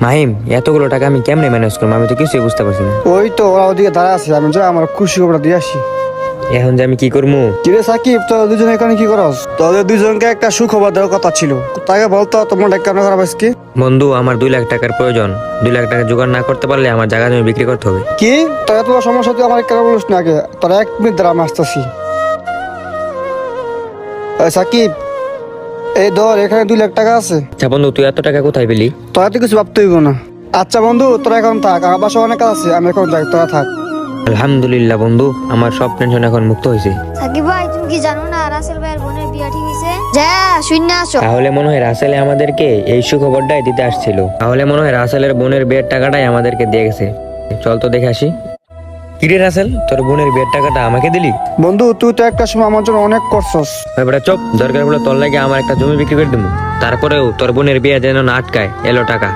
মাহিম, এতগুলো টাকা আমি কেমনে ম্যানেজ করবো? আমি তো কিছুই বুঝতে পারছি না। ওই তো ওরা ওদিকে দাঁড়া আছে, আমি যা আমার খুশি খবরটা দিয়ে আসি। এখন যে আমি কি করবো? কিরে সাকিব, তোরা দুজন এখানে কি করস? তোদের দুজনকে একটা সুখবর দেওয়ার কথা ছিল, তাকে বলতো তোমার কেন খারাপ আজকে? বন্ধু, আমার 2 লাখ টাকার প্রয়োজন। 2 লাখ টাকা জোগাড় না করতে পারলে আমার জায়গা জমি বিক্রি করতে হবে। কি তোর এত বড় সমস্যা, তুই আমার কেন বলিস না আগে? তোরা 1 মিনিট দ্বারা আমি আসতেছি। সাকিব, এই ধর এখানে 2 লাখ টাকা আছে। আচ্ছা বন্ধু, তুই এত টাকা কোথায় পেলি? তোরা তো কিছু ভাবতে হইব না। আচ্ছা বন্ধু, তোরা এখন থাক, আমার বাসা অনেক কাজ আছে, আমি এখন যাই, তোরা থাক। আলহামদুলিল্লাহ বন্ধু, আমার সব টেনশন এখন মুক্ত হয়েছে। সাকিব ভাই, তুমি কি জানো না রাসেল ভাইয়ের বোনের বিয়া ঠিক হইছে? যা শূন্য আসো। তাহলে মনে হয় রাসেলে আমাদেরকে এই সুখবরটাই দিতে আসছিল। তাহলে মনে হয় রাসেলের বোনের বিয়ের টাকাটাই আমাদেরকে দিয়ে গেছে। চল তো দেখে আসি। কিরে রাসেল, তোর বোনের বিয়ের টাকাটা আমাকে দিলি? বন্ধু, তুই তো একটা সময় আমার জন্য অনেক করছস। এবারে চপ, দরকার হলে তোর লাগে আমার একটা জমি বিক্রি করে দেবো। তারপরেও তোর বোনের বিয়ে যেন না আটকায়, এলো টাকা।